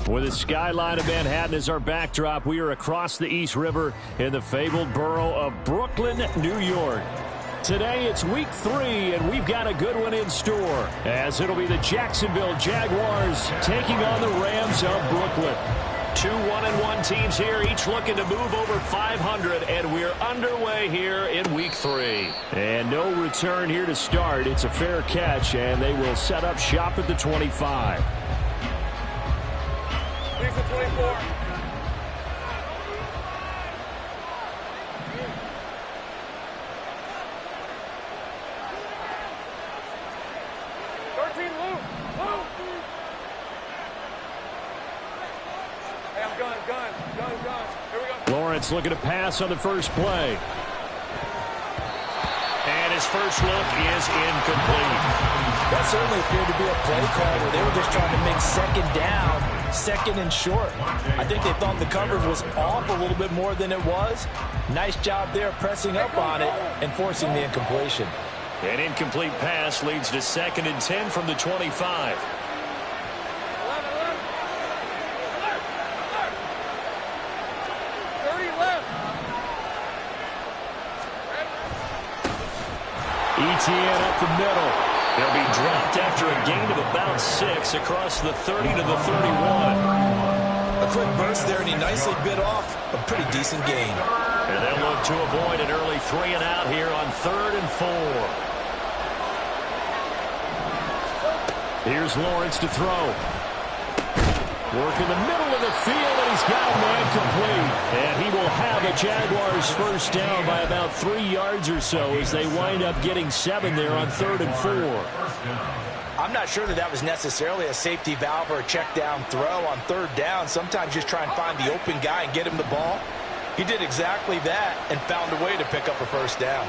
With the skyline of Manhattan as our backdrop, we are across the East River in the fabled borough of Brooklyn, New York. Today, it's week 3, and we've got a good one in store, as it'll be the Jacksonville Jaguars taking on the Rams of Brooklyn. 2 1-1 teams here, each looking to move over 500, and we're underway here in week 3. And no return here to start. It's a fair catch, and they will set up shop at the 25. Here's the 24. Lawrence looking to pass on the first play. And his first look is incomplete. That certainly appeared to be a play call where they were just trying to make second down, second and short. I think they thought the coverage was off a little bit more than it was. Nice job there pressing up on it and forcing the incompletion. An incomplete pass leads to 2nd and 10 from the 25. ETN up the middle. They'll be dropped after a gain of about 6 across the 30 to the 31. A quick burst there, and he nicely bit off a pretty decent gain. And they'll look to avoid an early 3 and out here on 3rd and 4. Here's Lawrence to throw. Work in the middle of the field, and he's got a man complete. And he will have a Jaguars first down by about 3 yards or so as they wind up getting 7 there on 3rd and 4. I'm not sure that was necessarily a safety valve or a check down throw on 3rd down. Sometimes just try and find the open guy and get him the ball. He did exactly that and found a way to pick up a first down.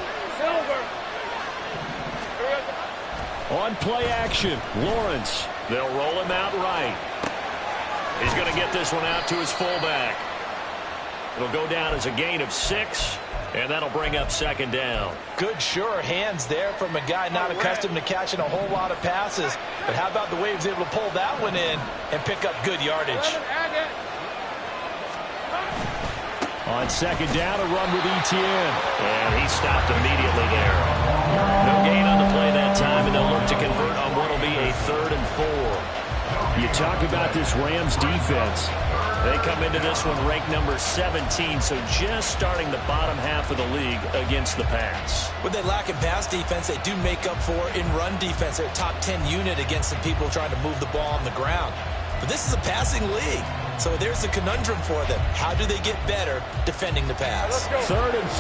On play action, Lawrence. They'll roll him out right. He's going to get this one out to his fullback. It'll go down as a gain of 6, and that'll bring up 2nd down. Good, sure hands there from a guy not accustomed to catching a whole lot of passes. But how about the way he was able to pull that one in and pick up good yardage? On 2nd down, a run with ETN. And he stopped immediately there. No gain on the play that time, and they'll look to convert on what will be a 3rd and 4. You talk about this Rams defense. They come into this one ranked number 17, so just starting the bottom half of the league against the pass. What they lack in pass defense, they do make up for in run defense. They're a top 10 unit against some people trying to move the ball on the ground. But this is a passing league, so there's a conundrum for them. How do they get better defending the pass? 3rd and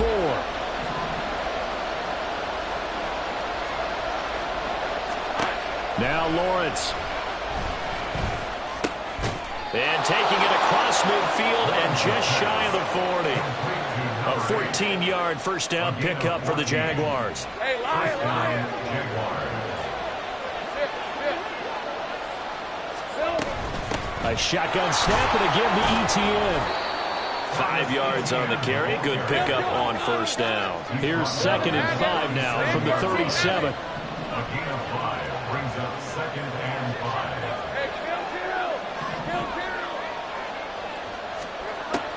4. Now Lawrence. And taking it across midfield and just shy of the 40. A 14-yard first down pickup for the Jaguars. Hey, Lion. A shotgun snap and again to ETN. 5 yards on the carry. Good pickup on first down. Here's 2nd and 5 now from the 37. A gain of 5 brings up 2nd and 5.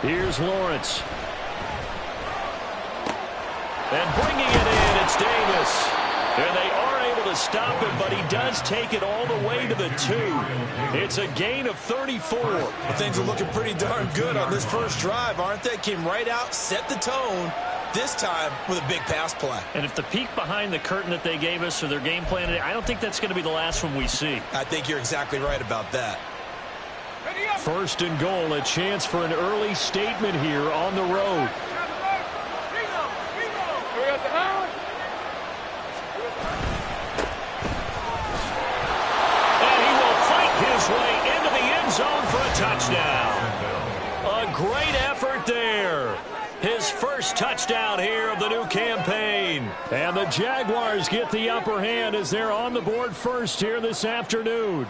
Here's Lawrence. And bringing it in, it's Davis. And they are able to stop him, but he does take it all the way to the 2. It's a gain of 34. Well, things are looking pretty darn good on this first drive, aren't they? Came right out, set the tone, this time with a big pass play. And if the peek behind the curtain that they gave us or their game plan, I don't think that's going to be the last one we see. I think you're exactly right about that. 1st and goal, a chance for an early statement here on the road. And he will fight his way into the end zone for a touchdown. A great effort there. His first touchdown here of the new campaign. And the Jaguars get the upper hand as they're on the board first here this afternoon.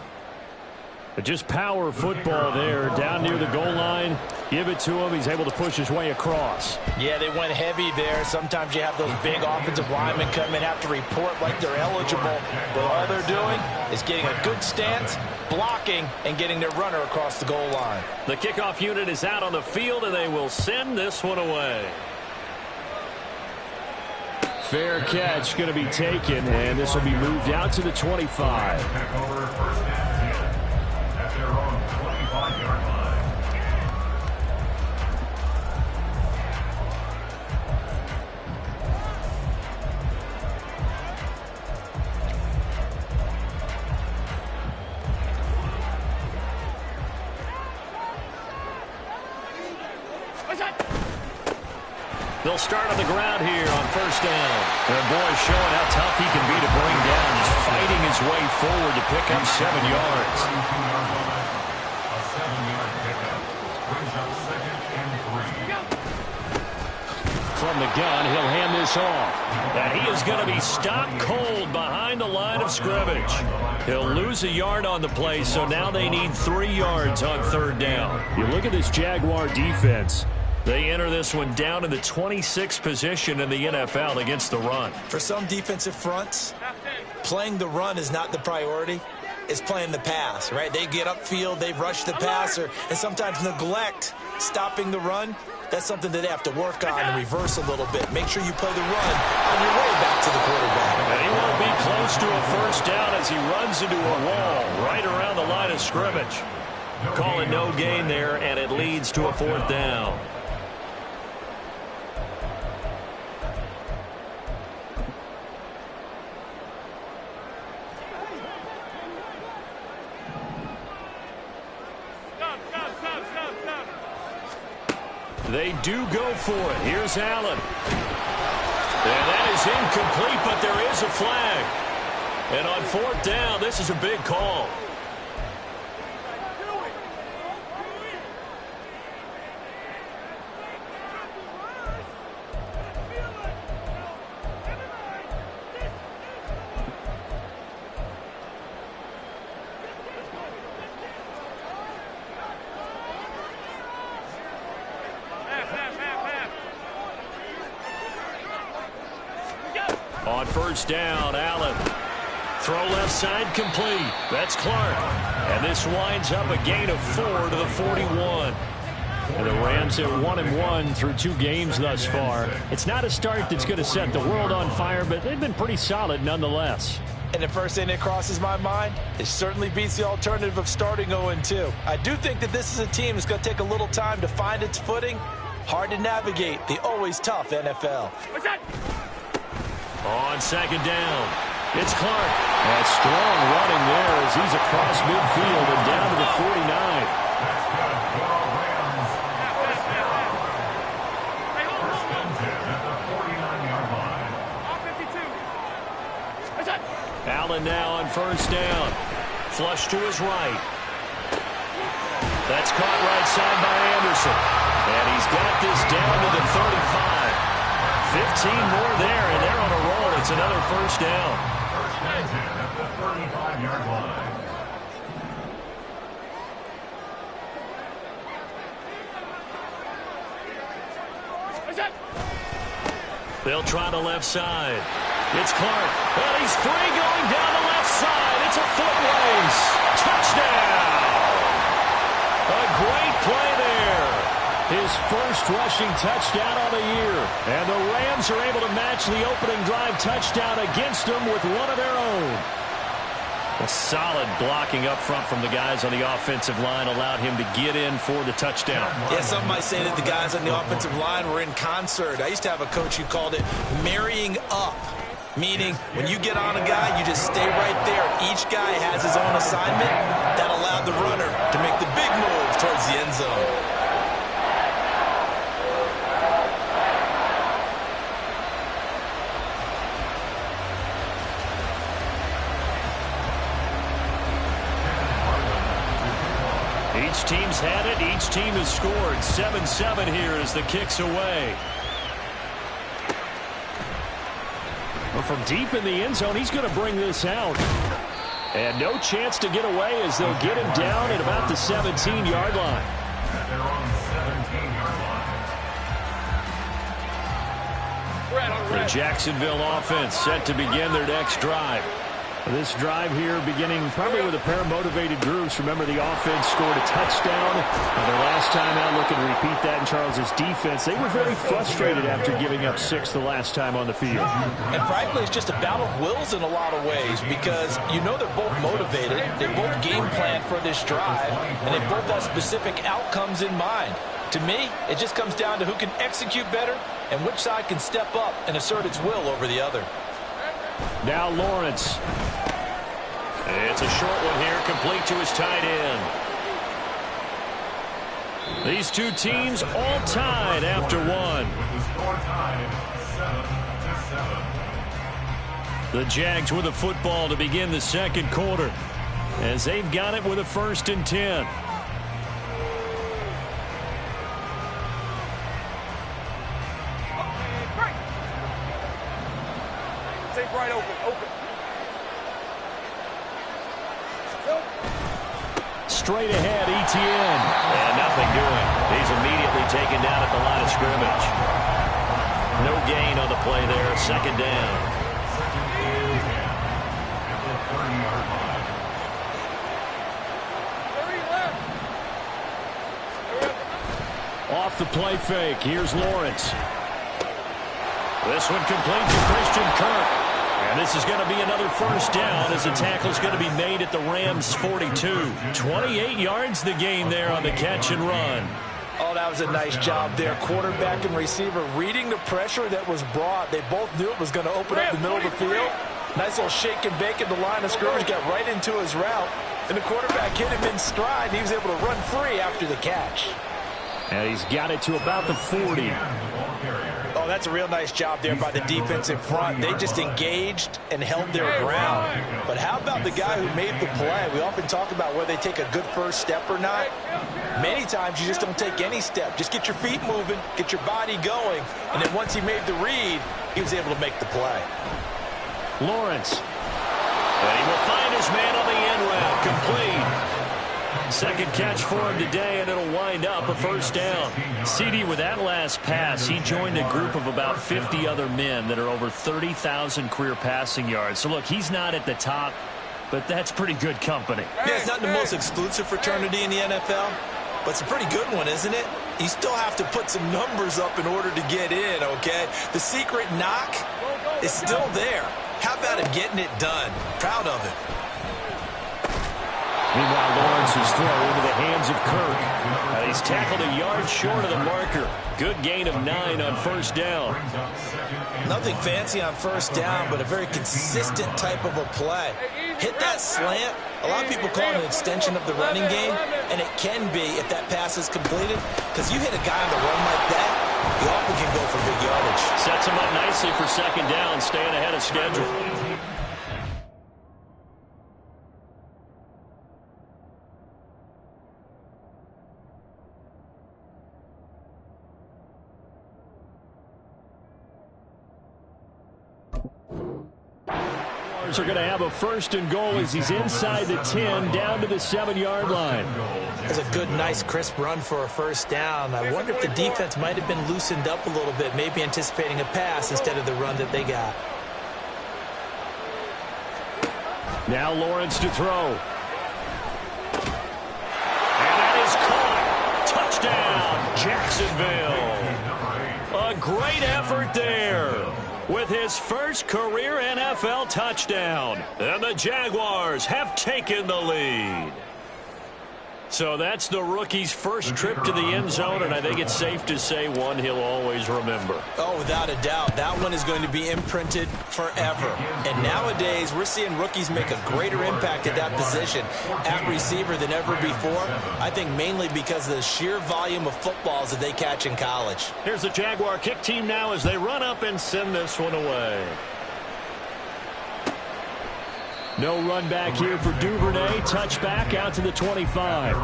But just power football there down near the goal line. Give it to him. He's able to push his way across. Yeah, they went heavy there. Sometimes you have those big offensive linemen come in, have to report like they're eligible. But all they're doing is getting a good stance, blocking, and getting their runner across the goal line. The kickoff unit is out on the field, and they will send this one away. Fair catch going to be taken, and this will be moved out to the 25. Back over first and 10 at their own 25-yard line. They'll start on the ground here on first down. And boy, showing how tough he can be to bring down, just fighting his way forward to pick up 7 yards. A 7-yard pickup brings up second and 3. From the gun, he'll hand this off. And he is going to be stopped cold behind the line of scrimmage. He'll lose a yard on the play, so now they need 3 yards on third down. You look at this Jaguar defense. They enter this one down in the 26th position in the NFL against the run. For some defensive fronts, playing the run is not the priority. It's playing the pass, right? They get upfield, they rush the passer, and sometimes neglect stopping the run. That's something that they have to work on and reverse a little bit. Make sure you play the run on your way back to the quarterback. And he won't be close to a first down as he runs into a wall right around the line of scrimmage. Call it no gain there, and it leads to a 4th down. They do go for it. Here's Allen. And that is incomplete, but there is a flag. And on 4th down, this is a big call. On first down, Allen. Throw left side complete. That's Clark. And this winds up a gain of 4 to the 41. And the Rams have 1-1 through 2 games thus far. It's not a start that's going to set the world on fire, but they've been pretty solid nonetheless. And the first thing that crosses my mind, it certainly beats the alternative of starting 0-2. I do think that this is a team that's going to take a little time to find its footing. Hard to navigate the always tough NFL. On second down, it's Clark. That strong running there as he's across midfield and down to the 49. That's good for Rams. First down. First and 10 at the 49-yard line. Allen now on first down. Flush to his right. That's caught right side by Anderson. And he's got this down to the 35. 15 more there, and they're on a roll. It's another first down. First and 10 at the 35-yard line. They'll try the left side. It's Clark. And he's free going down the left side. It's a foot race. Touchdown. A great play there. His first rushing touchdown on the year. And the Rams are able to match the opening drive touchdown against them with one of their own. A solid blocking up front from the guys on the offensive line allowed him to get in for the touchdown. Yeah, some might say that the guys on the offensive line were in concert. I used to have a coach who called it marrying up, meaning when you get on a guy, you just stay right there. Each guy has his own assignment. That allowed the runner to make the big move towards the end zone. Each team's had it. Each team has scored. 7-7 here as the kick's away. Well, from deep in the end zone, he's going to bring this out. And no chance to get away as they'll get him down at about the 17-yard line. At their own 17. The Jacksonville offense set to begin their next drive. This drive here beginning probably with a pair of motivated groups. Remember, the offense scored a touchdown. Their last time out, looking to repeat that in Charles's defense. They were very frustrated after giving up 6 the last time on the field. And frankly, it's just a battle of wills in a lot of ways because you know they're both motivated. They both game plan for this drive, and they both have specific outcomes in mind. To me, it just comes down to who can execute better and which side can step up and assert its will over the other. Now Lawrence. It's a short one here, complete to his tight end. These two teams all tied after one. The Jags with the football to begin the second quarter as they've got it with a 1st and 10. Right open. Straight ahead, ETN. And nothing doing. He's immediately taken down at the line of scrimmage. No gain on the play there. 2nd down. Off the play fake. Here's Lawrence. This one complete to Christian Kirk. And this is going to be another 1st down as the tackle is going to be made at the Rams' 42. 28 yards the gain there on the catch and run. Oh, that was a nice job there. Quarterback and receiver reading the pressure that was brought. They both knew it was going to open up the middle of the field. Nice little shake and bake at the line of scrimmage. Got right into his route. And the quarterback hit him in stride. And he was able to run free after the catch. And he's got it to about the 40. Oh, that's a real nice job there by the defense in front. They just engaged and held their ground. But how about the guy who made the play? We often talk about whether they take a good first step or not. Many times you just don't take any step. Just get your feet moving, get your body going, and then once he made the read, he was able to make the play. Lawrence. And he will find his man on the end route. Complete. 2nd catch for him today, and it'll wind up a 1st down. CD, with that last pass, he joined a group of about 50 other men that are over 30,000 career passing yards. So, look, he's not at the top, but that's pretty good company. Yeah, it's not the most exclusive fraternity in the NFL, but it's a pretty good one, isn't it? You still have to put some numbers up in order to get in, okay? The secret knock is still there. How about him getting it done? Proud of it. Meanwhile, Lawrence's throw into the hands of Kirk. He's tackled a yard short of the marker. Good gain of 9 on 1st down. Nothing fancy on 1st down, but a very consistent type of a play. Hit that slant. A lot of people call it an extension of the running game, and it can be if that pass is completed, because you hit a guy on the run like that, he often can go for big yardage. Sets him up nicely for 2nd down, staying ahead of schedule. Are going to have a 1st and goal as he's inside the 10 down to the 7-yard line. That's a good, nice, crisp run for a 1st down. I wonder if the defense might have been loosened up a little bit, maybe anticipating a pass instead of the run that they got. Now Lawrence to throw. And that is caught. Touchdown, Jacksonville. A great effort there with his 1st career NFL touchdown. And the Jaguars have taken the lead. So that's the rookie's 1st trip to the end zone, and I think it's safe to say one he'll always remember. Oh, without a doubt. That one is going to be imprinted forever. And nowadays, we're seeing rookies make a greater impact at that position at receiver than ever before. I think mainly because of the sheer volume of footballs that they catch in college. Here's the Jaguar kick team now as they run up and send this one away. No run back here for Duvernay. Touchback out to the 25.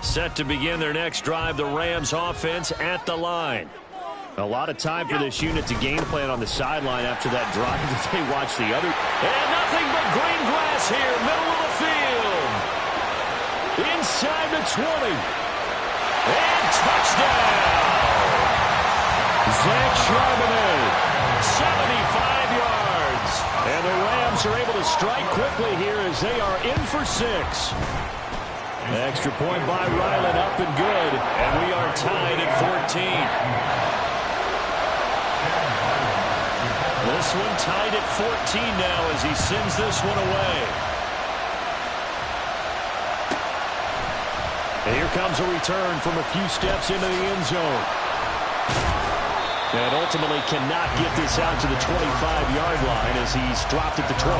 Set to begin their next drive, the Rams offense at the line. A lot of time for this unit to game plan on the sideline after that drive that they watch the other. And nothing but green grass here, middle of Inside the 20. And touchdown! Zach Charbonnet, 75 yards. And the Rams are able to strike quickly here as they are in for 6. Extra point by Ryland, up and good. And we are tied at 14. This one tied at 14 now as he sends this one away. And here comes a return from a few steps into the end zone. And ultimately cannot get this out to the 25-yard line as he's dropped at the 23.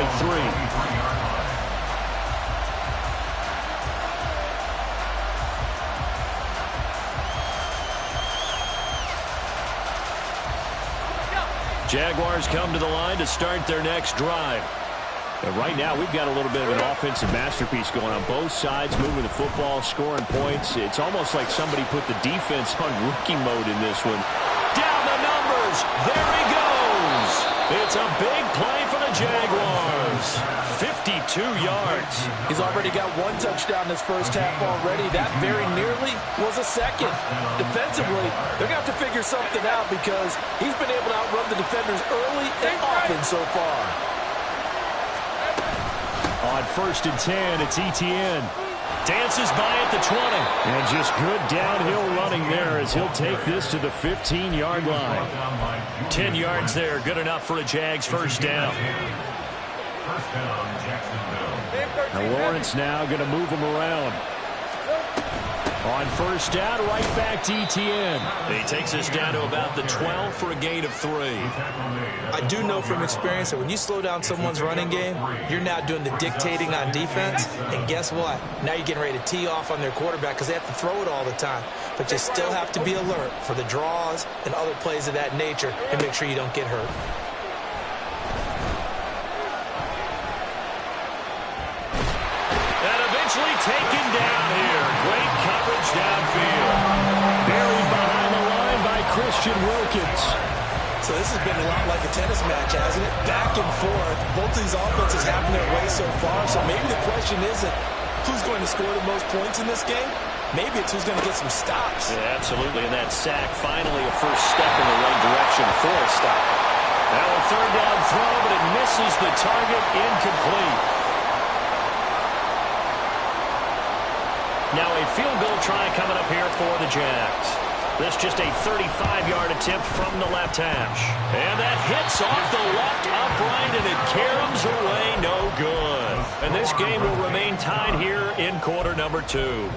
Jaguars come to the line to start their next drive. And right now, we've got a little bit of an offensive masterpiece going on both sides, moving the football, scoring points. It's almost like somebody put the defense on rookie mode in this one. Down the numbers. There he goes. It's a big play for the Jaguars. 52 yards. He's already got 1 touchdown this first half already. That very nearly was a second. Defensively, they're going to have to figure something out because he's been able to outrun the defenders early and often so far. On 1st and 10, it's Etienne. Dances by at the 20. And just good downhill running there as he'll take this to the 15-yard line. 10 yards there, good enough for a Jags first down. Now Lawrence now going to move him around. On first down, right back to Etienne. He takes us down to about the 12 for a gain of 3. I do know from experience that when you slow down someone's running game, you're now doing the dictating on defense. And guess what? Now you're getting ready to tee off on their quarterback because they have to throw it all the time. But you still have to be alert for the draws and other plays of that nature and make sure you don't get hurt. Taken down here. Great coverage downfield. Buried behind the line by Christian Wilkins. So this has been a lot like a tennis match, hasn't it? Back and forth. Both of these offenses having their way so far. So maybe the question isn't who's going to score the most points in this game. Maybe it's who's going to get some stops. Yeah, absolutely. And that sack, finally a first step in the right direction for a stop. Now a third down throw, but it misses the target. Incomplete. Now a field goal try coming up here for the Jags. This just a 35-yard attempt from the left hash. And that hits off the left upright, and it caroms away no good. And this game will remain tied here in quarter number 2.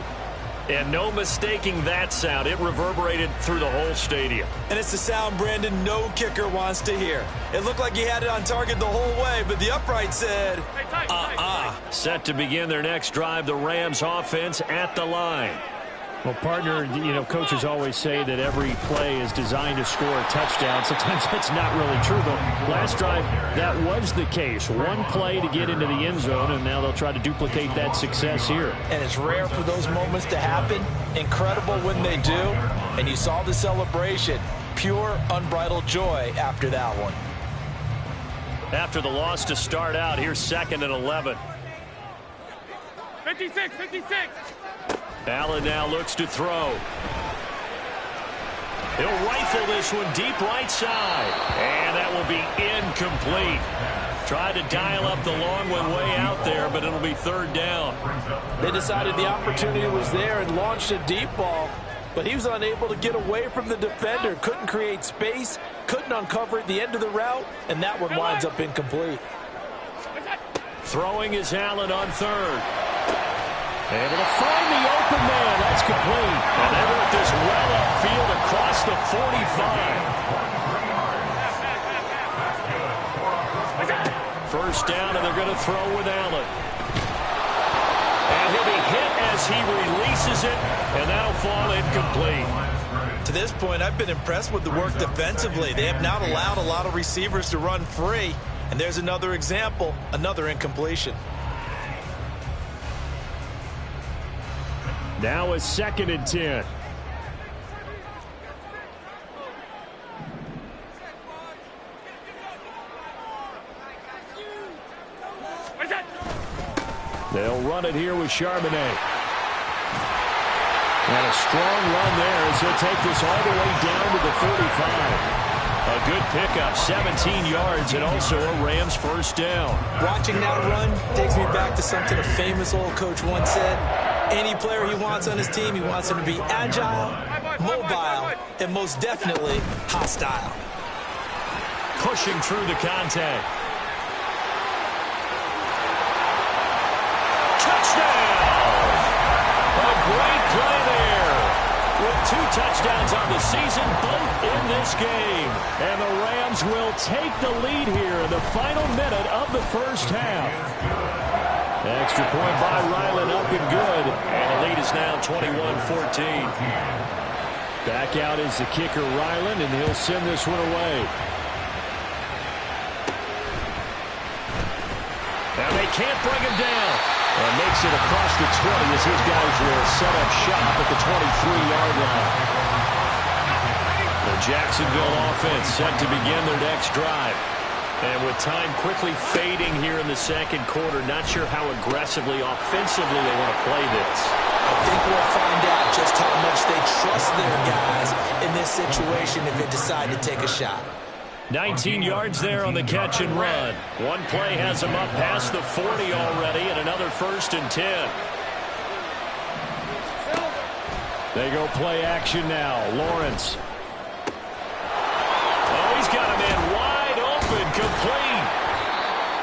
And no mistaking that sound. It reverberated through the whole stadium. And it's the sound, Brandon, no kicker wants to hear. It looked like he had it on target the whole way, but the upright said, Set to begin their next drive, the Rams offense at the line. Well, partner, you know, coaches always say that every play is designed to score a touchdown. Sometimes that's not really true, but last drive, that was the case. One play to get into the end zone, and now they'll try to duplicate that success here. And it's rare for those moments to happen. Incredible when they do. And you saw the celebration. Pure, unbridled joy after that one. After the loss to start out, here's 2nd and 11. 56. Allen now looks to throw. He'll rifle this one deep right side. And that will be incomplete. Tried to dial up the long one way out there, but it'll be 3rd down. They decided the opportunity was there and launched a deep ball, but he was unable to get away from the defender. Couldn't create space, couldn't uncover at the end of the route, and that one winds up incomplete. Throwing is Allen on 3rd. Able to find the open man. That's complete. And they work this well upfield across the 45. First down, and they're going to throw with Allen. And he'll be hit as he releases it, and that'll fall incomplete. To this point, I've been impressed with the work defensively. They have not allowed a lot of receivers to run free. And there's another example, another incompletion. Now a 2nd and 10. They'll run it here with Charbonnet. And a strong run there as he'll take this all the way down to the 45. A good pickup, 17 yards, and also a Rams first down. Watching that run takes me back to something a famous old coach once said. Any player he wants on his team, he wants him to be agile, mobile, and most definitely hostile. Pushing through the contact. Touchdown! A great play there. With 2 touchdowns on the season, both in this game. And the Rams will take the lead here in the final minute of the first half. Extra point by Ryland, up and good. And the lead is now 21-14. Back out is the kicker, Ryland, and he'll send this one away. And they can't bring him down. And makes it across the 20 as his guys will set up shop at the 23-yard line. The Jacksonville offense set to begin their next drive. And with time quickly fading here in the second quarter, not sure how aggressively, offensively they want to play this. I think we'll find out just how much they trust their guys in this situation if they decide to take a shot. 19 yards there on the catch and run. One play has him up past the 40 already, and another 1st and 10. They go play action now. Lawrence. Oh, he's got a man wide open, complete.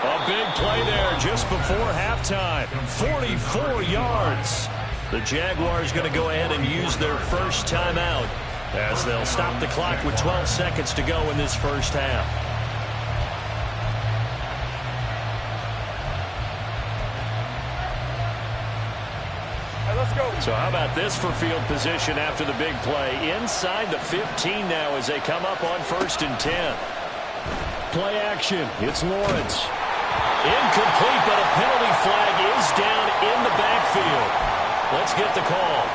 A big play there just before halftime. 44 yards. The Jaguars going to go ahead and use their first timeout, as they'll stop the clock with 12 seconds to go in this first half. All right, let's go. So how about this for field position after the big play? Inside the 15 now as they come up on 1st and 10. Play action. It's Lawrence. Incomplete, but a penalty flag is down in the backfield. Let's get the call.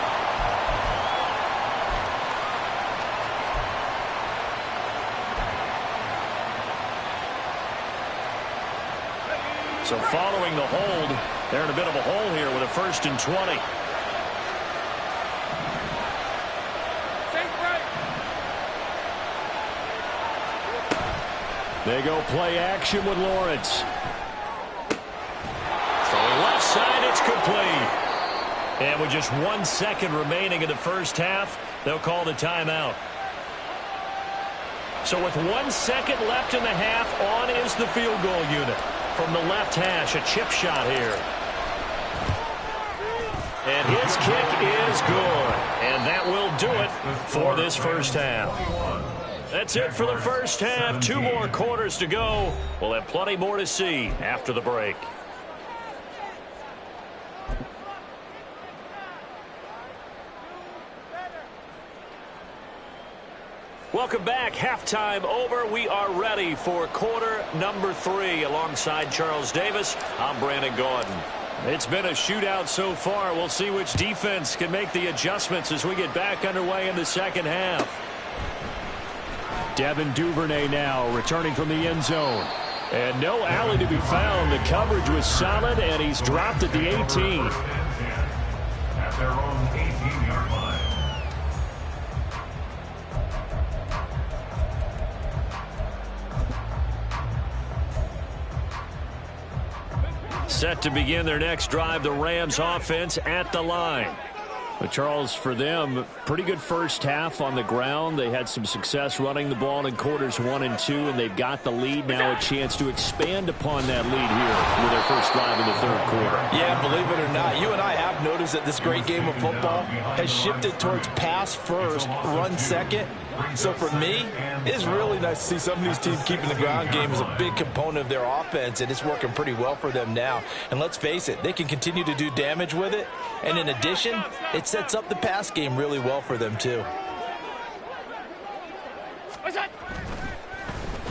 So following the hold, they're in a bit of a hole here with a 1st and 20. They go play action with Lawrence. From the left side, it's complete. And with just 1 second remaining in the first half, they'll call the timeout. So with 1 second left in the half, on is the field goal unit. From the left hash, a chip shot here. And his kick is good. And that will do it for this first half. That's it for the first half. 2 more quarters to go. We'll have plenty more to see after the break. Welcome back. Halftime over. We are ready for quarter number 3. Alongside Charles Davis, I'm Brandon Gaudin. It's been a shootout so far. We'll see which defense can make the adjustments as we get back underway in the second half. Devin Duvernay now returning from the end zone. And no alley to be found. The coverage was solid, and he's dropped at the 18. At their own 18-yard line. Set to begin their next drive, the Rams offense at the line. But Charles, for them, pretty good first half on the ground. They had some success running the ball in quarters 1 and 2, and they've got the lead now, a chance to expand upon that lead here with their first drive in the third quarter. Yeah, believe it or not, you and I have noticed that this great game of football has shifted towards pass first, run second. So for me, it's really nice to see some of these teams keeping the ground game as a big component of their offense, and it's working pretty well for them now. And let's face it, they can continue to do damage with it. And in addition, it sets up the pass game really well for them too.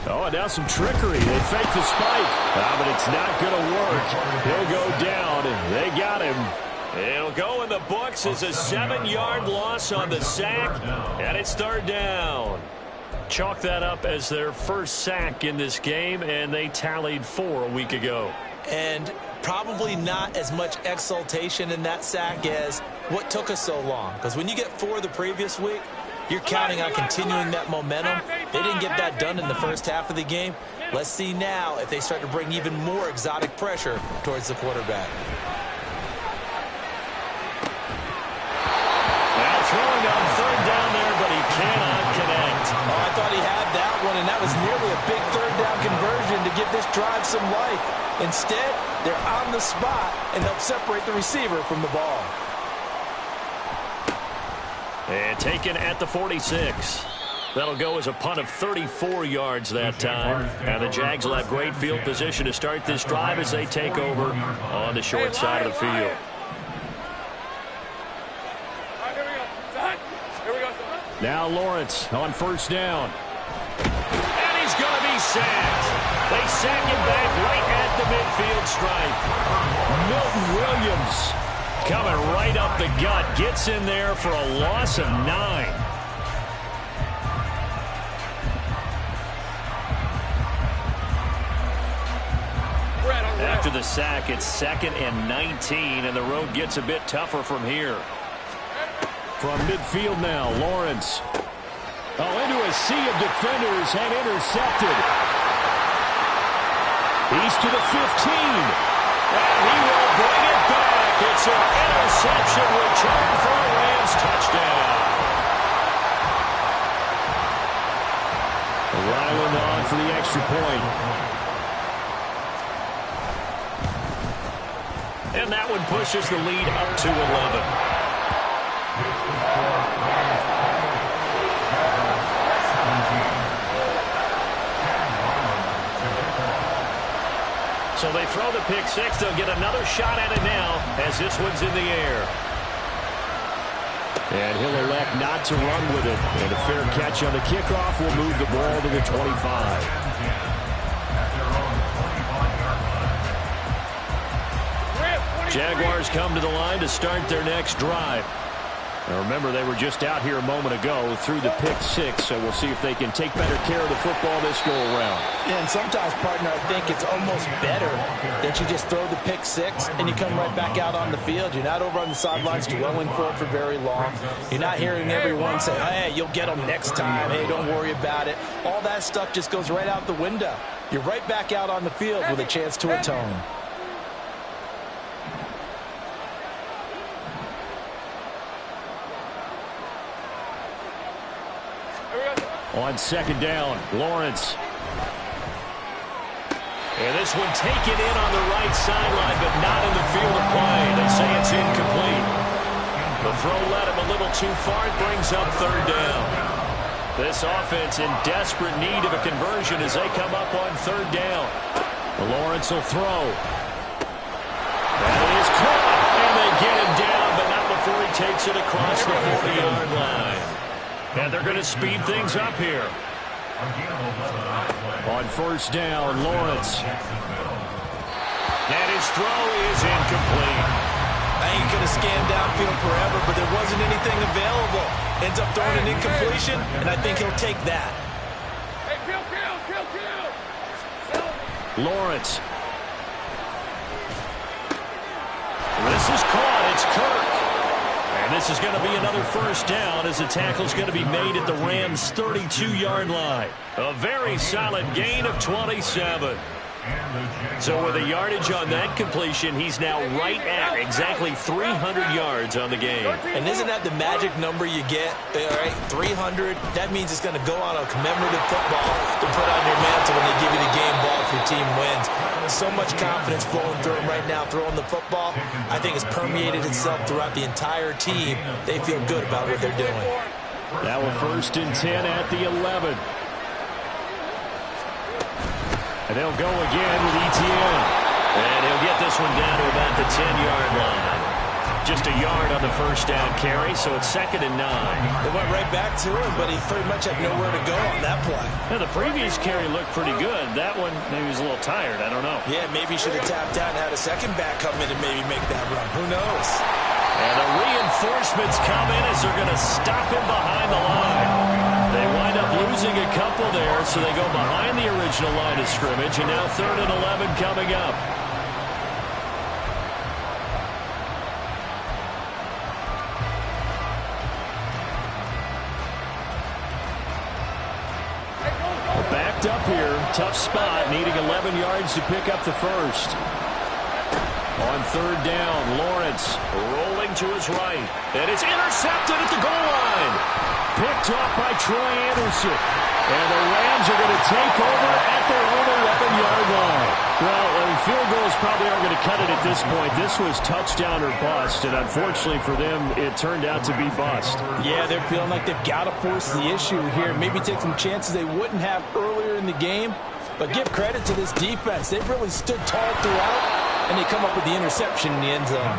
Oh, and now some trickery. They fake the spike. But it's not going to work. He'll go down. They got him. It'll go in the books as a 7-yard loss on the sack, and it's third down. Chalk that up as their first sack in this game, and they tallied 4 a week ago. And probably not as much exultation in that sack as what took us so long. Because when you get 4 the previous week, you're counting on continuing that momentum. They didn't get that done in the first half of the game. Let's see now if they start to bring even more exotic pressure towards the quarterback. Now throwing on third down there, but he cannot connect. Oh, I thought he had that one, and that was nearly a big third down conversion to give this drive some life. Instead, they're on the spot and help separate the receiver from the ball. And taken at the 46. That'll go as a punt of 34 yards that time. And the Jags will have great field position to start this drive as they take over on the short side of the field. Now Lawrence on first down. And he's going to be sacked. They sack him back right at the midfield stripe. Milton Williams coming right up the gut. Gets in there for a loss of 9. After the sack, it's 2nd and 19, and the road gets a bit tougher from here. From midfield now, Lawrence. Oh, into a sea of defenders and intercepted. He's to the 15. And he will bring it back. It's an interception return for a Rams touchdown. Ryland on for the extra point. And that one pushes the lead up to 11. So they throw the pick 6. They'll get another shot at it now as this one's in the air. And he'll elect not to run with it. And a fair catch on the kickoff will move the ball to the 25. Jaguars come to the line to start their next drive. Now remember, they were just out here a moment ago through the pick 6, so we'll see if they can take better care of the football this go-around. Yeah, and sometimes, partner, I think it's almost better that you just throw the pick 6 and you come right back out on the field. You're not over on the sidelines dwelling for it for very long. You're not hearing everyone say, hey, you'll get them next time. Hey, don't worry about it. All that stuff just goes right out the window. You're right back out on the field with a chance to atone. On second down, Lawrence. And this one taken in on the right sideline, but not in the field of play. They say it's incomplete. The throw led him a little too far. It brings up third down. This offense in desperate need of a conversion as they come up on third down. Lawrence will throw. That is caught, and they get him down, but not before he takes it across the 40-yard line. And they're going to speed things up here. On first down, Lawrence. And his throw is incomplete. He could have scanned downfield forever, but there wasn't anything available. Ends up throwing an incompletion, and I think he'll take that. Hey, kill. Lawrence. This is caught. It's Kirk. And this is going to be another first down as the tackle's going to be made at the Rams' 32-yard line. A very solid gain of 27. So with a yardage on that completion, he's now right at exactly 300 yards on the game. And isn't that the magic number you get? All right, 300. That means it's going to go on a commemorative football to put on your mantle when they give you the game ball if your team wins. So much confidence flowing through him right now, throwing the football. I think it's permeated itself throughout the entire team. They feel good about what they're doing. Now a 1st and 10 at the 11. And they'll go again with Etienne. And he'll get this one down to about the 10-yard line. Just a yard on the first down carry, so it's 2nd and 9. They went right back to him, but he pretty much had nowhere to go on that play. Now, the previous carry looked pretty good. That one, maybe he was a little tired. I don't know. Yeah, maybe he should have tapped out and had a second back come in and maybe make that run. Who knows? And the reinforcements come in as they're going to stop him behind the line. They wind up losing a couple there, so they go behind the original line of scrimmage, and now 3rd and 11 coming up. picked up here. Tough spot, needing 11 yards to pick up the first. On third down, Lawrence rolling to his right. And it's intercepted at the goal line. Picked off by Troy Anderson. And the Rams are going to take over at their own 11-yard line. Well, field goals probably aren't going to cut it at this point. This was touchdown or bust, and unfortunately for them, it turned out to be bust. Yeah, they're feeling like they've got to force the issue here. Maybe take some chances they wouldn't have earlier in the game. But give credit to this defense. They've really stood tall throughout, and they come up with the interception in the end zone.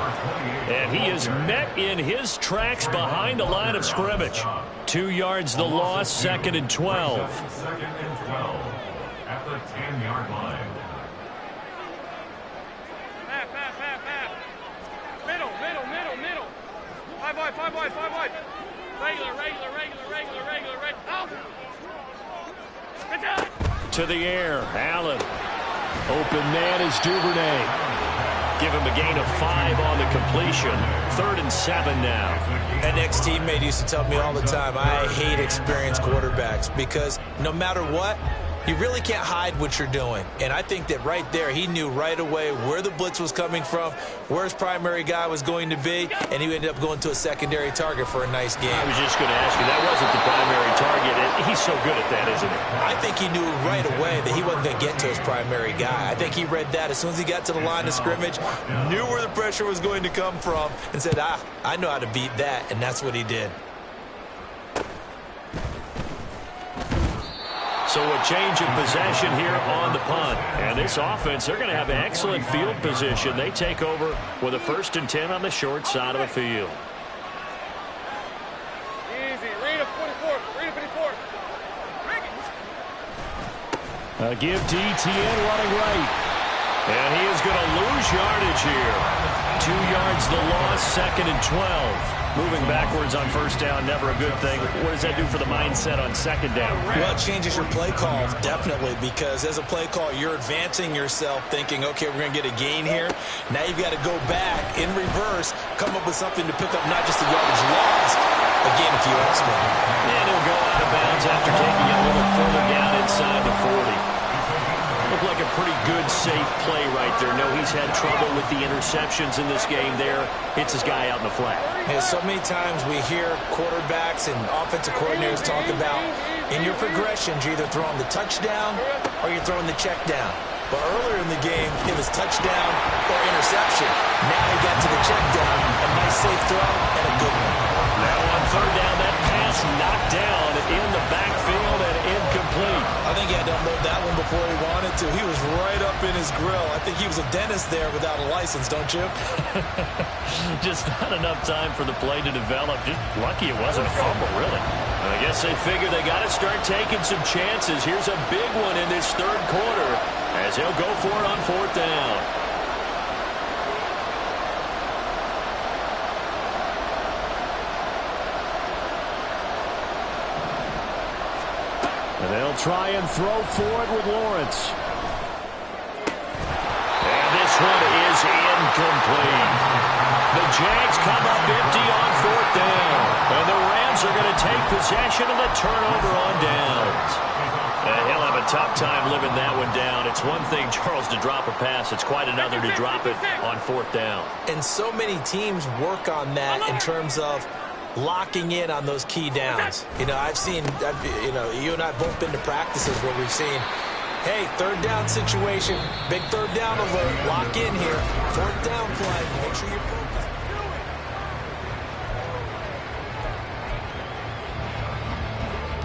And he is met in his tracks behind the line of scrimmage. 2 yards the loss, 2nd and 12. 2nd and 12 at the 10-yard line. Half. Middle. 5 wide. Regular. Out. Good job. To the air, Allen. Open man is Duvernay. Give him a gain of 5 on the completion. 3rd and 7 now. An ex-teammate used to tell me all the time, I hate experienced quarterbacks because no matter what, you really can't hide what you're doing. And I think that right there, he knew right away where the blitz was coming from, where his primary guy was going to be, and he ended up going to a secondary target for a nice game. I was just going to ask you, that wasn't the primary target. He's so good at that, isn't he? I think he knew right away that he wasn't going to get to his primary guy. I think he read that as soon as he got to the line of scrimmage, knew where the pressure was going to come from, and said, I know how to beat that, and that's what he did. So a change of possession here on the punt. And this offense, they're going to have excellent field position. They take over with a 1st and 10 on the short side of the field. Easy. Read a 54. Give to Etienne running right. And he is going to lose yardage here. 2 yards the loss, 2nd and 12. Moving backwards on 1st down, never a good thing. What does that do for the mindset on 2nd down? Well, it changes your play call, definitely, because as a play call, you're advancing yourself thinking, okay, we're going to get a gain here. Now you've got to go back in reverse, come up with something to pick up not just the yardage lost, but gain a few extra. And he'll go out of bounds after taking it a little further down inside the 40. Looked like a pretty good, safe play right there. No, he's had trouble with the interceptions in this game there. Hits his guy out in the flat. Yeah, so many times we hear quarterbacks and offensive coordinators talk about in your progressions, you're either throwing the touchdown or you're throwing the check down. But earlier in the game, it was touchdown or interception. Now he got to the check down, a nice safe throw, and a good one. Now on 3rd down, that pass knocked down in the backfield and incomplete. I think he had to unload that one before he wanted to. He was right up in his grill. I think he was a dentist there without a license, don't you? Just not enough time for the play to develop. Just lucky it wasn't a fumble, really. I guess they figure they got to start taking some chances. Here's a big one in this 3rd quarter as he'll go for it on 4th down. And they'll try and throw for it with Lawrence. And this one is incomplete. The Jags come up empty on 4th down. And the Rams are going to take possession of the turnover on downs. And he'll have a tough time living that one down. It's one thing, Charles, to drop a pass. It's quite another to drop it on 4th down. And so many teams work on that in terms of locking in on those key downs. You know, you and I have both been to practices where we've seen, hey, 3rd down situation, big 3rd down alert, lock in here, 4th down play, make sure you're focused.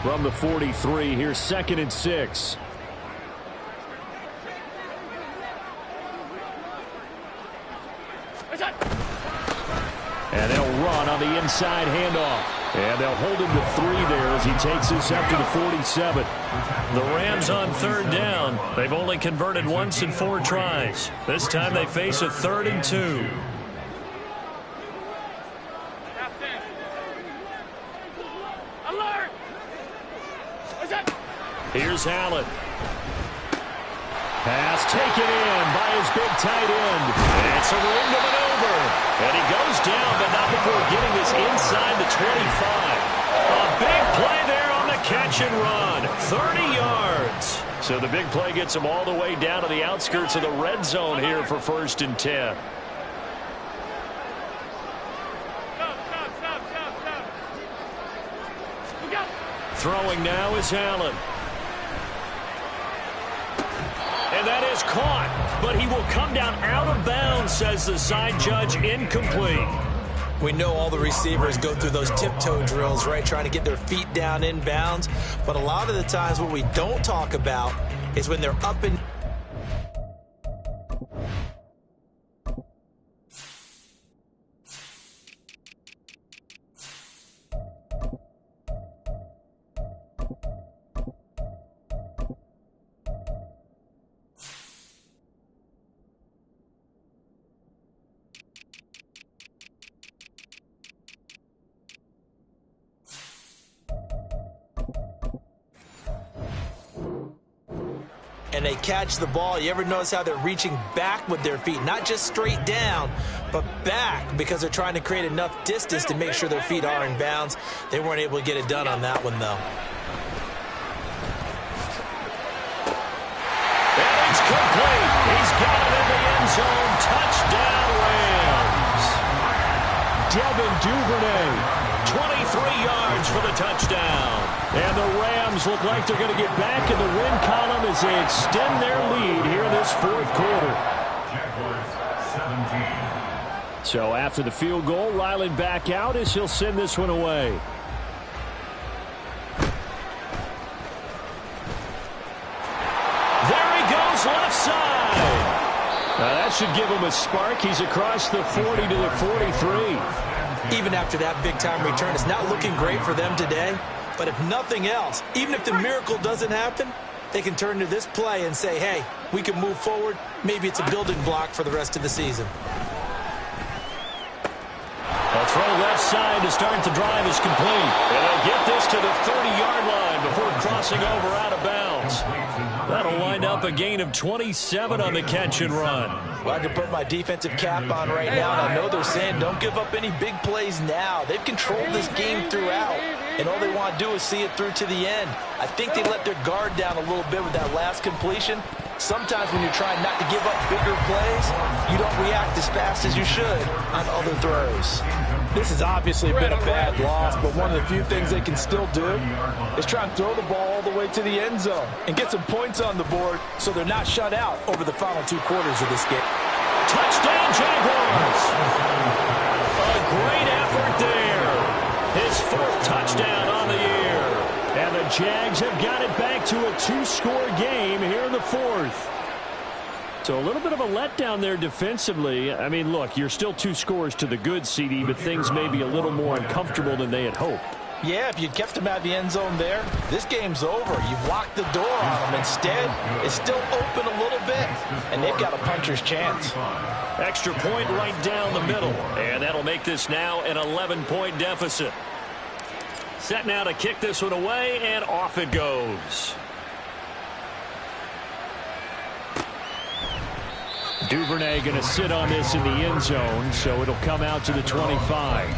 From the 43, here's 2nd and 6. And they'll run on the inside handoff. And they'll hold him to 3 there as he takes this up to the 47. The Rams on 3rd down. They've only converted once in 4 tries. This time they face a 3rd and 2. Alert! Here's Allen. Pass taken in by his big tight end. And it's a room to maneuver. And he goes down, but not before getting this inside the 25. A big play there on the catch and run. 30 yards. So the big play gets them all the way down to the outskirts of the red zone here for 1st and 10. Throwing now is Allen. And that is caught, but he will come down out of bounds, says the side judge, incomplete. We know all the receivers go through those tiptoe drills, right, trying to get their feet down in bounds. But a lot of the times what we don't talk about is when they're up in... and they catch the ball. You ever notice how they're reaching back with their feet? Not just straight down, but back, because they're trying to create enough distance to make sure their feet are in bounds. They weren't able to get it done on that one, though. And it's complete. He's got it in the end zone. Touchdown, Rams. Devin Duvernay. 23 yards for the touchdown. And the Rams look like they're going to get back in the win column as they extend their lead here in this 4th quarter. So after the field goal, Ryland back out as he'll send this one away. There he goes, left side. Now that should give him a spark. He's across the 40 to the 43. Even after that big-time return, it's not looking great for them today. But if nothing else, even if the miracle doesn't happen, they can turn to this play and say, hey, we can move forward. Maybe it's a building block for the rest of the season. A throw left side to start the drive is complete. And they'll get this to the 30-yard line before crossing over out of bounds. That'll wind up a gain of 27 on the catch and run. Glad to put my defensive cap on right now, and I know they're saying don't give up any big plays now. They've controlled this game throughout, and all they want to do is see it through to the end. I think they let their guard down a little bit with that last completion. Sometimes when you're trying not to give up bigger plays, you don't react as fast as you should on other throws. This has obviously been a bad loss, but one of the few things they can still do is try and throw the ball all the way to the end zone and get some points on the board so they're not shut out over the final 2 quarters of this game. Touchdown, Jaguars! A great effort there. His 4th touchdown on the year. And the Jags have got it back to a 2-score game here in the 4th. So a little bit of a letdown there defensively. I mean, look, you're still 2 scores to the good, CD, but things may be a little more uncomfortable than they had hoped. Yeah, if you'd kept them out of the end zone there, this game's over. You've locked the door on them. Instead, it's still open a little bit, and they've got a puncher's chance. Extra point right down the middle, and that'll make this now an 11-point deficit. Set now to kick this one away, and off it goes. Duvernay going to sit on this in the end zone, so it'll come out to the 25.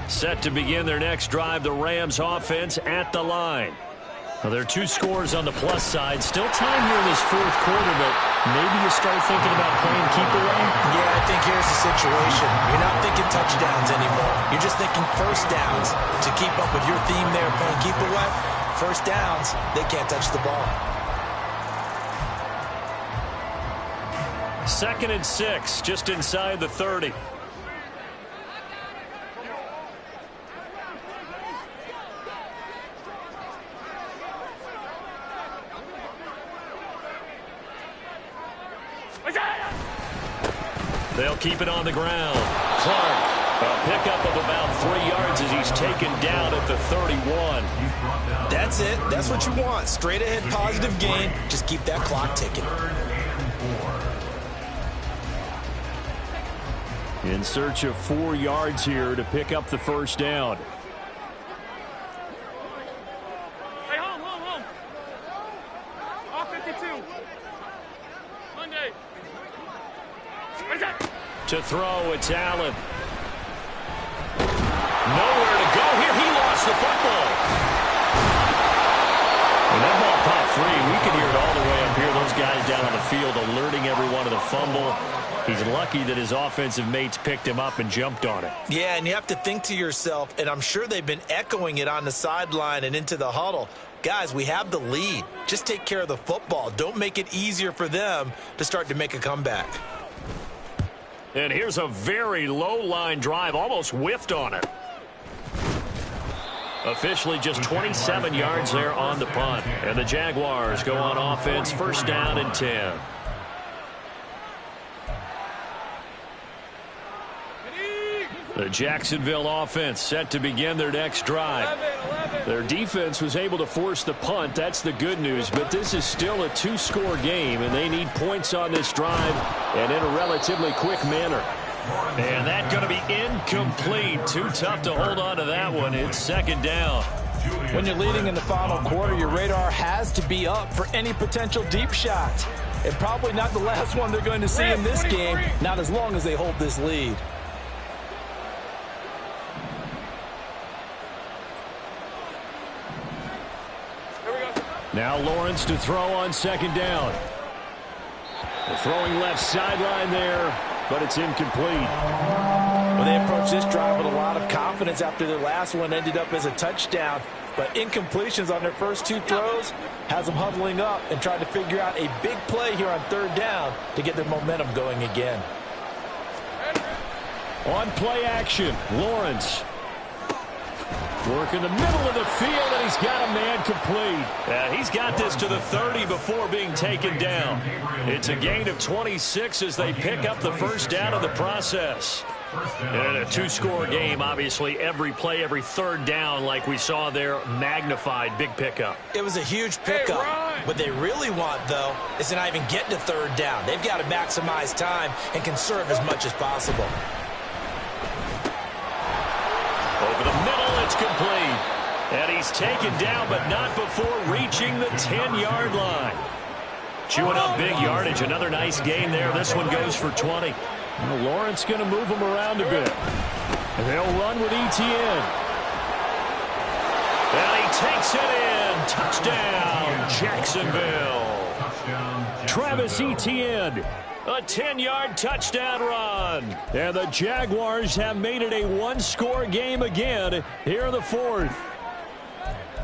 Set to begin their next drive, the Rams offense at the line. Well, there are 2 scores on the plus side. Still time here in this 4th quarter, but maybe you start thinking about playing keep away? Yeah, I think here's the situation. You're not thinking touchdowns anymore. You're just thinking first downs to keep up with your theme there, playing keep away. First downs, they can't touch the ball. 2nd and 6, just inside the 30. They'll keep it on the ground. Clark, a pickup of about 3 yards as he's taken down at the 31. That's it. That's what you want. Straight ahead positive gain. Just keep that clock ticking. In search of 4 yards here to pick up the first down. Hey, home. Off 52. Monday. What is that? To throw, it's Allen. Nowhere to go here. He lost lost the football. And that ball popped free. We can hear it all the way up here. Those guys down on the field alerting everyone of the fumble. He's lucky that his offensive mates picked him up and jumped on it. Yeah, and you have to think to yourself, and I'm sure they've been echoing it on the sideline and into the huddle. Guys, we have the lead. Just take care of the football. Don't make it easier for them to start to make a comeback. And here's a very low-line drive, almost whiffed on it. Officially just 27 yards there on the punt. And the Jaguars go on offense, first down and 10. The Jacksonville offense set to begin their next drive. Their defense was able to force the punt. That's the good news. But this is still a two-score game, and they need points on this drive and in a relatively quick manner. And that's going to be incomplete. Too tough to hold on to that one. It's second down. When you're leading in the final quarter, your radar has to be up for any potential deep shots. And probably not the last one they're going to see in this game, not as long as they hold this lead. Now Lawrence to throw on second down. The throwing left sideline there, but it's incomplete. Well, they approached this drive with a lot of confidence after their last one ended up as a touchdown. But incompletions on their first two throws has them huddling up and trying to figure out a big play here on third down to get their momentum going again. On play action, Lawrence. Work in the middle of the field, and he's got a man complete. He's got this to the 30 before being taken down. It's a gain of 26 as they pick up the first down of the process. And a two-score game, obviously, every play, every third down, like we saw there, magnified, big pickup. It was a huge pickup. What they really want, though, is to not even get to third down. They've got to maximize time and conserve as much as possible. Over the middle, it's complete. And he's taken down, but not before reaching the 10-yard line. Chewing up big yardage. Another nice gain there. This one goes for 20. Well, Lawrence going to move him around a bit. And they'll run with Etienne. And he takes it in. Touchdown, Jacksonville. Travis Etienne. A 10-yard touchdown run. And the Jaguars have made it a one-score game again here in the fourth.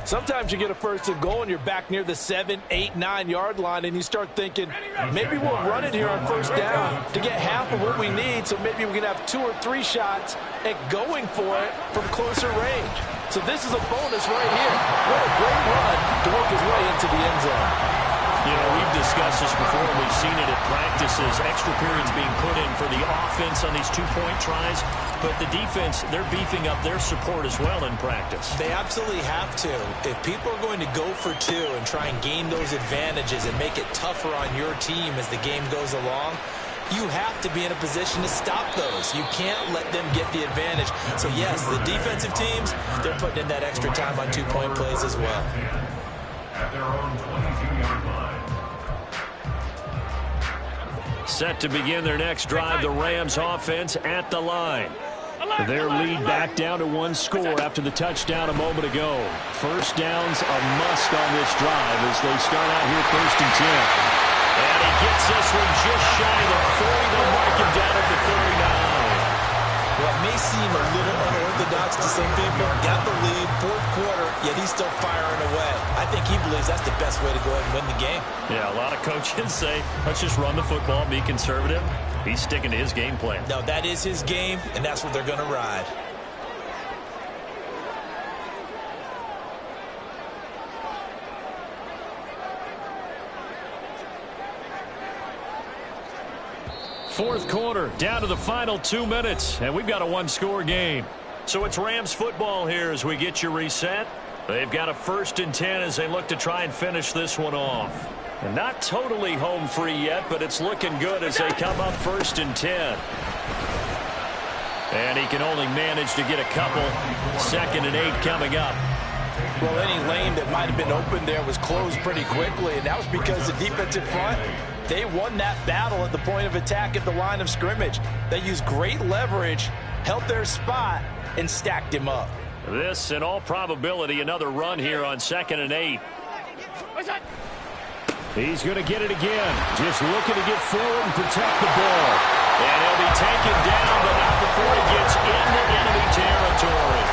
Sometimes you get a first and goal and you're back near the 7, 8, 9-yard line and you start thinking, maybe we'll run it here on first down to get half of what we need, so maybe we can have 2 or 3 shots at going for it from closer range. So this is a bonus right here. What a great run to work his way into the end zone. You know, we've discussed this before. We've seen it at practices. Extra periods being put in for the offense on these two-point tries. But the defense, they're beefing up their support as well in practice. They absolutely have to. If people are going to go for 2 and try and gain those advantages and make it tougher on your team as the game goes along, you have to be in a position to stop those. You can't let them get the advantage. So, yes, the defensive teams, they're putting in that extra time on two-point plays as well. At their own 22-yard line. Set to begin their next drive, the Rams offense at the line. Their lead back down to 1 score after the touchdown a moment ago. First down's a must on this drive as they start out here first and 10. And he gets this one just shy of the 40. They'll mark him down at the 39. Well, it may seem a little unorthodox to some people. Got the lead, fourth quarter, yet he's still firing away. I think he believes that's the best way to go ahead and win the game. Yeah, a lot of coaches say, let's just run the football, be conservative. He's sticking to his game plan. No, that is his game, and that's what they're going to ride. Fourth quarter, down to the final 2 minutes, and we've got a one-score game. So it's Rams football here as we get you reset. They've got a first and 10 as they look to try and finish this one off. And not totally home free yet, but it's looking good as they come up first and 10. And he can only manage to get a couple. Second and 8 coming up. Well, any lane that might have been open there was closed pretty quickly, and that was because the defensive front, they won that battle at the point of attack at the line of scrimmage. They used great leverage, held their spot, and stacked him up. This, in all probability, another run here on 2nd and 8. He's going to get it again. Just looking to get forward and protect the ball. And he'll be taken down, but not before he gets into enemy territory.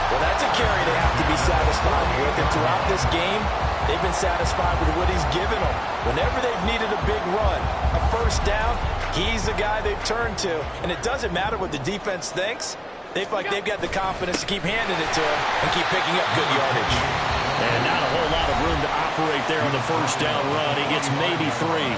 Well, that's a carry they have to be satisfied with. And throughout this game, they've been satisfied with what he's given them. Whenever they've needed a big run, a first down, he's the guy they've turned to. And it doesn't matter what the defense thinks. They feel like they've got the confidence to keep handing it to him and keep picking up good yardage. And not a whole lot of room to operate there on the first down run. He gets maybe 3.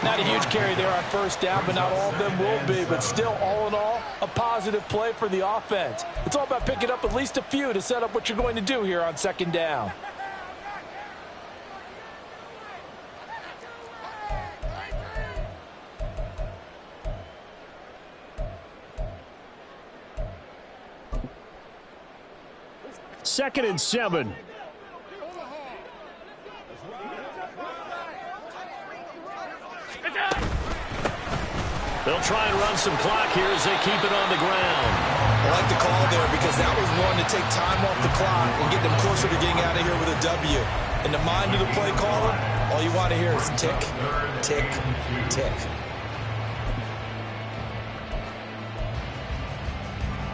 Not a huge carry there on first down, but not all of them will be. But still, all in all, a positive play for the offense. It's all about picking up at least a few to set up what you're going to do here on 2nd down. Second and 7. They'll try and run some clock here as they keep it on the ground. I like the call there because that was one to take time off the clock and get them closer to getting out of here with a W. In the mind of the play caller, all you want to hear is tick, tick, tick.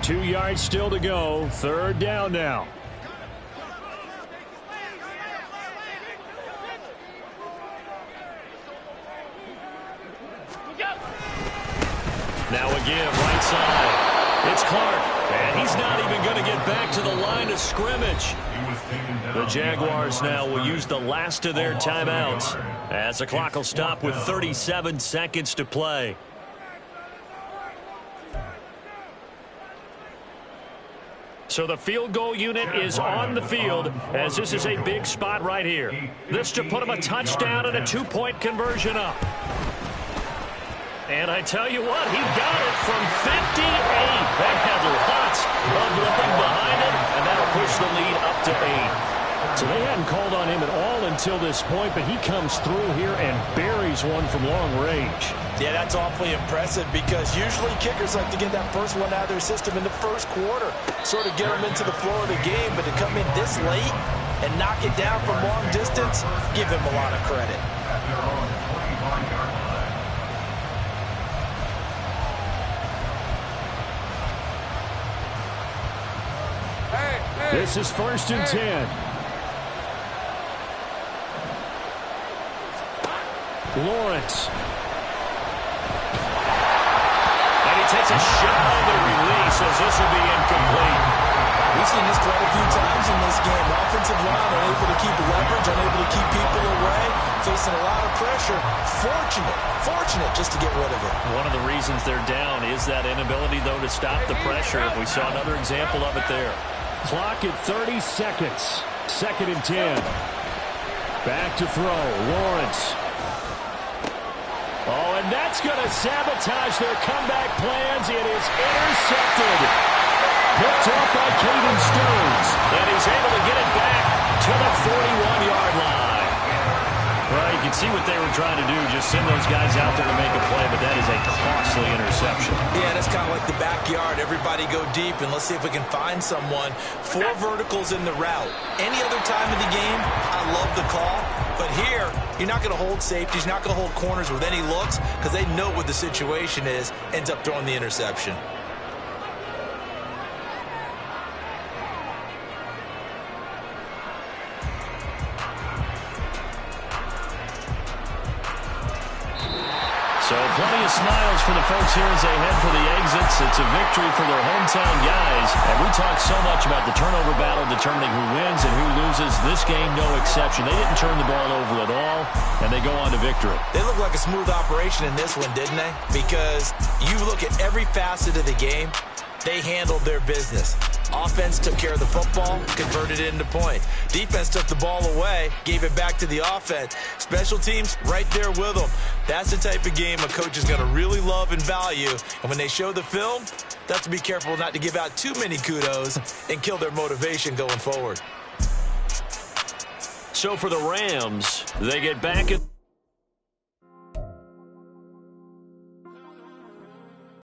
2 yards still to go. 3rd down now. Now again, right side. It's Clark, and he's not even going to get back to the line of scrimmage. The Jaguars now will use the last of their timeouts as the clock will stop with 37 seconds to play. So the field goal unit is on the field as this is a big spot right here. This to put him a touchdown and a 2-point conversion up. And I tell you what, he got it from 58. That had lots of running behind it, and that'll push the lead up to 8. So they hadn't called on him at all until this point, but he comes through here and buries one from long range. Yeah, that's awfully impressive because usually kickers like to get that first one out of their system in the first quarter, sort of get them into the flow of the game, but to come in this late and knock it down from long distance, give him a lot of credit. This is 1st and 10. Lawrence. And he takes a shot on the release as this will be incomplete. We've seen this quite a few times in this game. Offensive line unable to keep leverage, unable to keep people away, facing a lot of pressure. Fortunate just to get rid of it. One of the reasons they're down is that inability, though, to stop the pressure. We saw another example of it there. Clock at 30 seconds. 2nd and 10. Back to throw. Lawrence. Oh, and that's going to sabotage their comeback plans. It is intercepted. Picked off by Caden Stearns. And he's able to get it back to the 41-yard line. Well, you can see what they were trying to do, just send those guys out there to make a play, but that is a costly interception. Yeah, that's kind of like the backyard. Everybody go deep, and let's see if we can find someone. 4 verticals in the route. Any other time of the game, I love the call. But here, you're not going to hold safeties, you're not going to hold corners with any looks because they know what the situation is, ends up throwing the interception. So plenty of smiles for the folks here as they head for the exits. It's a victory for their hometown guys. And we talked so much about the turnover battle determining who wins and who loses. This game, no exception. They didn't turn the ball over at all, and they go on to victory. They look like a smooth operation in this one, didn't they? Because you look at every facet of the game, they handled their business. Offense took care of the football, converted it into point. Defense took the ball away, gave it back to the offense. Special teams, right there with them. That's the type of game a coach is going to really love and value. And when they show the film, they have to be careful not to give out too many kudos and kill their motivation going forward. So for the Rams, they get back at